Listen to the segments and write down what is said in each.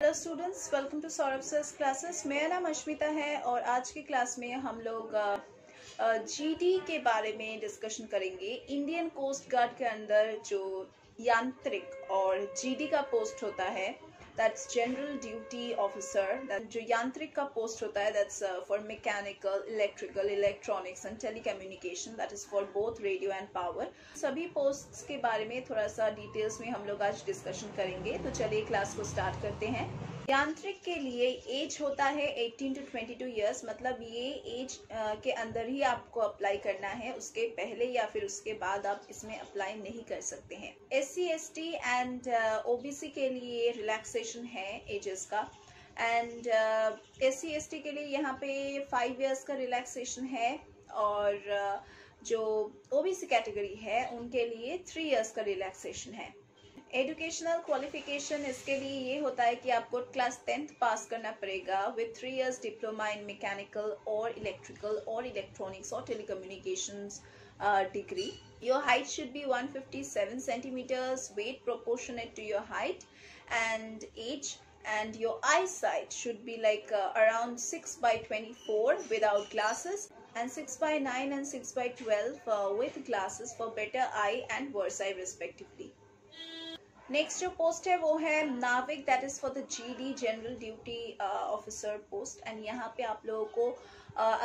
Hello students, welcome to Saurabh sir's classes. मेरा नाम अश्मिता है और आज की क्लास में हम लोग जीडी के बारे में डिस्कशन करेंगे। इंडियन कोस्ट गार्ड के अंदर जो यांत्रिक और जीडी का पोस्ट होता है, दैट्स जनरल ड्यूटी ऑफिसर। जो यांत्रिक का पोस्ट होता है, that's for mechanical, electrical, electronics and telecommunication, that is for both radio and power. सभी पोस्ट्स के बारे में थोड़ा सा डिटेल्स में हम लोग आज डिस्कशन करेंगे। तो चलिए क्लास को स्टार्ट करते हैं। यांत्रिक के लिए एज होता है 18 to 22 ईयर्स, मतलब ये एज के अंदर ही आपको अप्लाई करना है। उसके पहले या फिर उसके बाद आप इसमें अप्लाई नहीं कर सकते हैं। SC ST एंड OBC के लिए रिलैक्सेशन है एजेस का, एंड SC ST के लिए यहाँ पे 5 ईयर्स का रिलैक्सेशन है, और जो OBC कैटेगरी है उनके लिए 3 ईयर्स का रिलैक्सेशन है। एजुकेशनल क्वालिफिकेशन इसके लिए ये होता है कि आपको क्लास 10th पास करना पड़ेगा with 3 years diploma in mechanical और इलेक्ट्रिकल और इलेक्ट्रॉनिक्स और telecommunications degree. Your height should be 157 centimeters, weight proportionate to your height and age, and your eyesight should be like around 6/24 without glasses and 6/9 and 6/12 with glasses for better eye and worse eye respectively. Next जो post है वो है नाविक, that is for the GD general duty officer post, and यहाँ पे आप लोगों को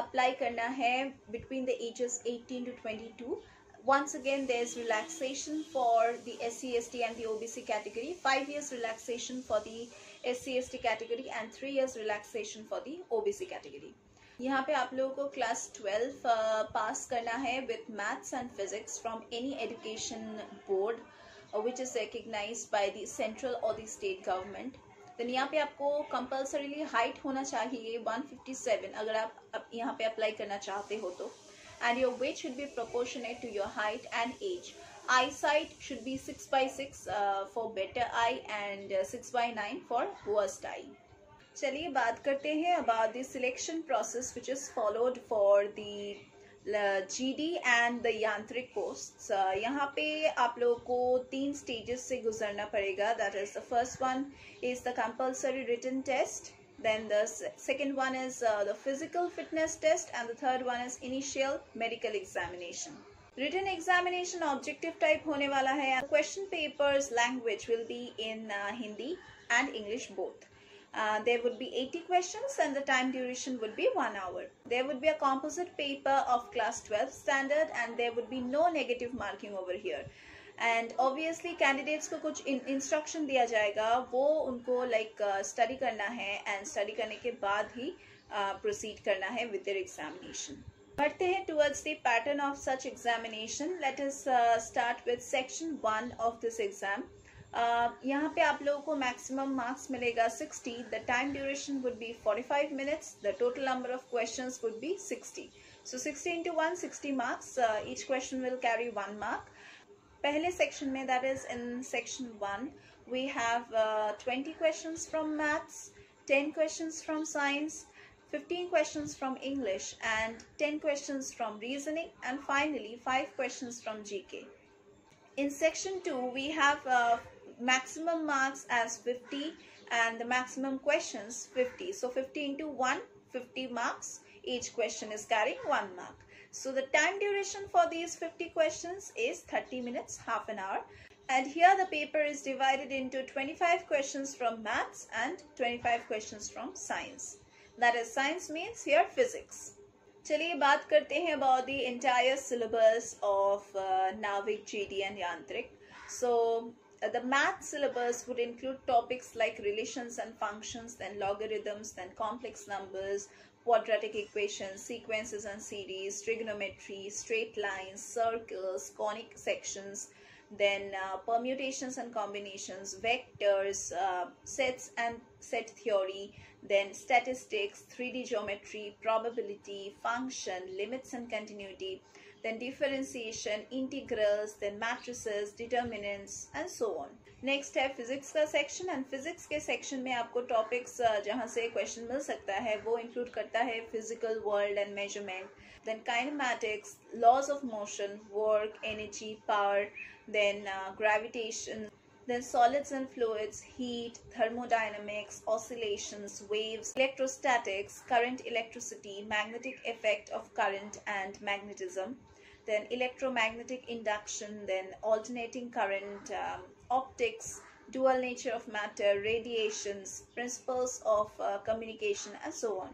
अप्लाई करना है between the edges 18 to 22. Once again, there is relaxation for the SC ST and the OBC category, 5 years relaxation for the SC ST category and 3 years relaxation for the OBC category. यहाँ पे आप लोगों को class 12 पास करना है with maths and physics from any education board which is recognized by the central or the state government. then यहाँ पे आपको compulsorily height होना चाहिए 157 अगर आप यहाँ पे अप्लाई करना चाहते हो तो, and your weight should be proportionate to your height and age. Eyesight should be 6/6 for better eye and 6/9 for worst eye. चलिए बात करते हैं about the selection process which is followed for the GD and the यांत्रिक post. यहाँ पे आप लोगों को 3 स्टेजेस से गुजरना पड़ेगा। That is the first one is the compulsory written test, then the second one is the physical fitness test, and the third one is initial medical examination. Written examination objective type होने वाला है। Question papers language will be in Hindi and English both. There would be 80 questions and the time duration would be 1 hour. There would be a composite paper of class 12 standard and there would be no negative marking over here. And obviously candidates को कुछ instruction दिया जाएगा, वो उनको like study करना है and study करने के बाद ही proceed करना है with their examination. बढ़ते हैं towards the pattern of such examination. Let us start with section 1 of this exam. यहाँ पे आप लोगों को मैक्सिमम मार्क्स मिलेगा 60. The time duration would be 45 minutes. The total number of questions would be 60. So 60 into 1, 60 marks. Each question will carry 1 mark. पहले section में, that is in section 1, we have 20 questions from maths, 10 questions from science, 15 questions from English and 10 questions from reasoning, and finally 5 questions from GK. In section 2 we have maximum marks as 50 and the maximum questions 50. So 50 into 1, 50 marks. Each question is carrying 1 mark. So the time duration for these 50 questions is 30 minutes, half an hour. And here the paper is divided into 25 questions from maths and 25 questions from science. That is, science means here physics. चलिए बात करते हैं about the entire syllabus of Navik, GD and Yantrik. So the math syllabus would include topics like relations and functions, then logarithms, then complex numbers, quadratic equations, sequences and series, trigonometry, straight lines, circles, conic sections, then permutations and combinations, vectors, sets and set theory, then statistics, 3D geometry, probability, function, limits and continuity, then differentiation, integrals, then matrices, determinants and so on. Next है physics का section, and physics के section में आपको topics जहाँ से question मिल सकता है वो इंक्लूड करता है physical world and measurement, then kinematics, laws of motion, work, energy, power, then gravitation, Then solids and fluids, heat, thermodynamics, oscillations, waves, electrostatics, current, electricity, magnetic effect of current and magnetism, then electromagnetic induction, then alternating current, optics, dual nature of matter, radiations, principles of communication, and so on.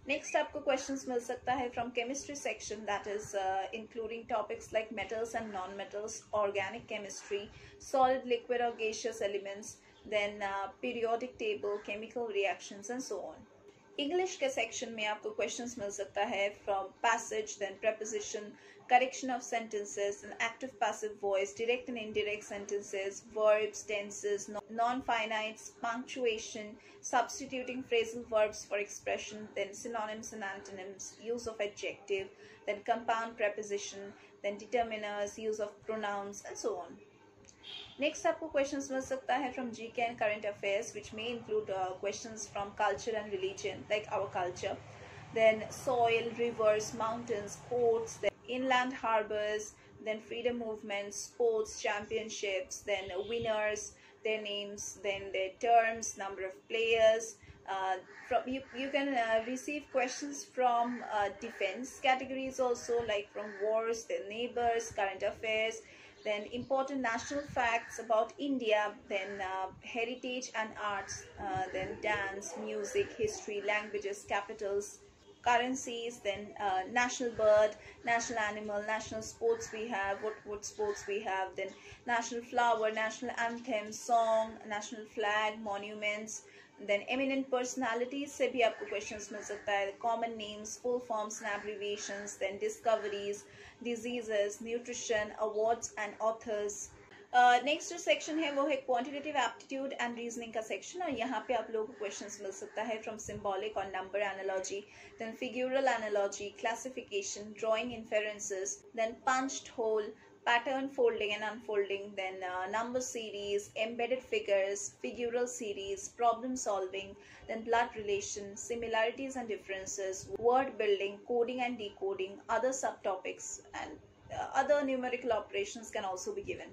Next आपको questions मिल सकता है from chemistry section, that is including topics like metals and non metals, organic chemistry, solid, liquid और gaseous elements, then periodic table, chemical reactions and so on. English के section में आपको questions मिल सकता है from passage, then preposition, correction of sentences, and active passive voice, direct and indirect sentences, verbs, tenses, non-finites, punctuation, substituting phrasal verbs for expression, then synonyms and antonyms, use of adjective, then compound preposition, then determiners, use of pronouns and so on. Next आपको questions मिल सकता है from GK and current affairs which may include questions from culture and religion like our culture, then soil, rivers, mountains, ports, inland harbors, then freedom movements, sports, championships, then winners, their names, then their terms, number of players. From you can receive questions from defense categories also, like from wars, then neighbors, current affairs, then important national facts about India, then heritage and arts, then dance, music, history, languages, capitals, currencies, then national bird, national animal, national sports we have, what sports we have, then national flower, national anthem, song, national flag, monuments, then eminent personalities से भी आपको questions मिल सकता है, common names, full forms and abbreviations, then discoveries, diseases, nutrition, awards and authors. Next जो section है वो है quantitative aptitude and reasoning का सेक्शन, और यहाँ पे आप लोगों को क्वेश्चंस मिल सकता है फ्रॉम सिंबॉलिक और number analogy, then figural analogy, classification, drawing inferences, then punched hole, pattern folding and unfolding, then number series, embedded figures, figural series, problem solving, then blood relation, similarities and differences, word building, coding and decoding, other subtopics, and other numerical operations can also be given.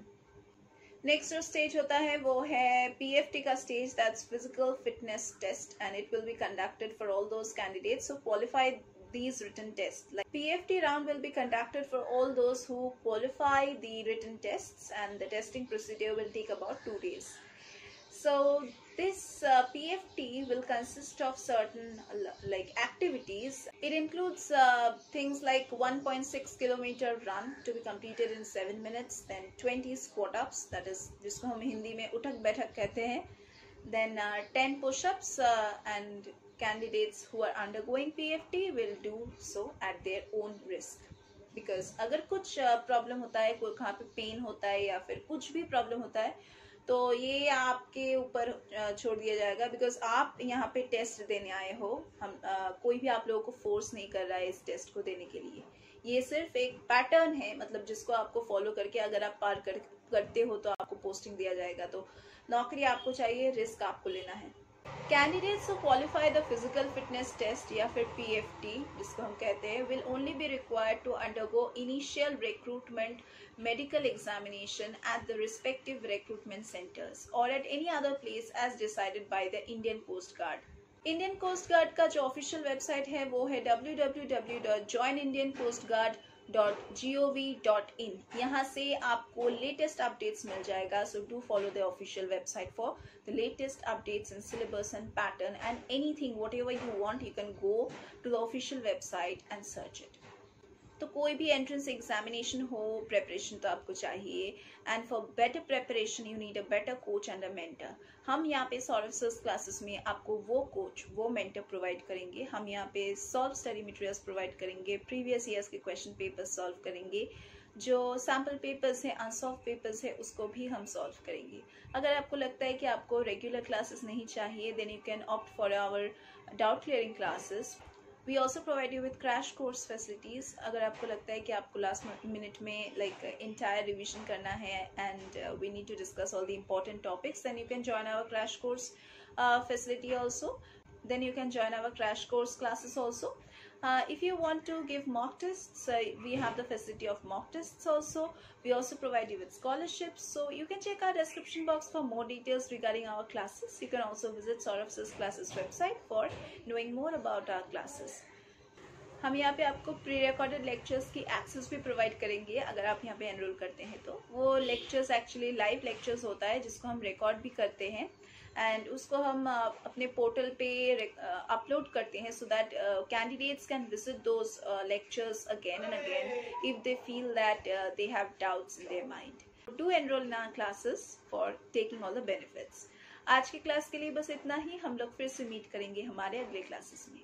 Next जो stage होता है वो है PFT का stage, that's physical fitness test, and it will be conducted for all those candidates who qualify these written tests. Like PFT round will be conducted for all those who qualify the written tests, and the testing procedure will take about 2 days. So this PFT will consist of certain like activities. It includes things like 1.6 kilometer run to be completed in 7 minutes, then 20 squat ups, that is जिसको हम हिंदी में उठक बैठक कहते हैं, then 10 push-ups, and candidates who are undergoing PFT will do so at their own risk. Because अगर कुछ problem होता है, कोई कहाँ पे पेन होता है या फिर कुछ भी प्रॉब्लम होता है, तो ये आपके ऊपर छोड़ दिया जाएगा, बिकॉज आप यहाँ पे टेस्ट देने आए हो, हम कोई भी आप लोगों को फोर्स नहीं कर रहा है इस टेस्ट को देने के लिए. ये सिर्फ एक पैटर्न है, मतलब जिसको आपको फॉलो करके अगर आप करते हो तो आपको पोस्टिंग दिया जाएगा. तो नौकरी आपको चाहिए, रिस्क आपको लेना है. Candidates who qualify the physical fitness test या फिर PFT जिसको हम कहते हैं, will only be required to undergo initial recruitment medical examination at the respective recruitment centres और at any other place as decided by the Indian Coast Guard. Indian Coast Guard का जो official website है वो है www.joinindiancoastguard.gov.in. यहाँ से आपको latest updates मिल जाएगा. So do follow the official website for the latest updates in syllabus and pattern and anything whatever you want, you can go to the official website and search it. तो कोई भी entrance examination हो, preparation तो आपको चाहिए, and for better preparation you need a better coach and a mentor. हम यहाँ पे सौरभ सर्स क्लासेस में आपको वो कोच, वो मेंटर प्रोवाइड करेंगे. हम यहाँ पे सॉल्व स्टडी मटेरियल्स प्रोवाइड करेंगे, प्रीवियस ईयर्स के क्वेश्चन पेपर्स सॉल्व करेंगे, जो सैम्पल पेपर्स हैं, अनसॉल्व पेपर्स है, उसको भी हम सॉल्व करेंगे. अगर आपको लगता है कि आपको रेगुलर क्लासेस नहीं चाहिए, then you can opt for our doubt clearing classes. We also provide you with crash course facilities. अगर आपको लगता है कि आपको लास्ट मिनट में लाइक इंटायर रिविजन करना है and we need to discuss all the important topics, then you can join our crash course facility also. Then you can join our crash course classes also. If you want to give mock tests, we have the facility of mock tests also. We also provide you with scholarships. So you can check our description box for more details regarding our classes. You can also visit Saurabh Sir's Classes website for knowing more about our classes. हम यहाँ पे आपको pre recorded lectures की access भी provide करेंगे अगर आप यहाँ पे एनरोल करते हैं तो। वो लेक्चर्स एक्चुअली लाइव लेक्चर्स होता है जिसको हम रिकॉर्ड भी करते हैं एंड उसको हम अपने पोर्टल पे अपलोड करते हैं so that candidates can visit those lectures again and again if they feel that they have doubts in their mind. Do enroll in our classes for taking all the benefits. आज की class के लिए बस इतना ही। हम लोग फिर से मीट करेंगे हमारे अगले क्लासेस में।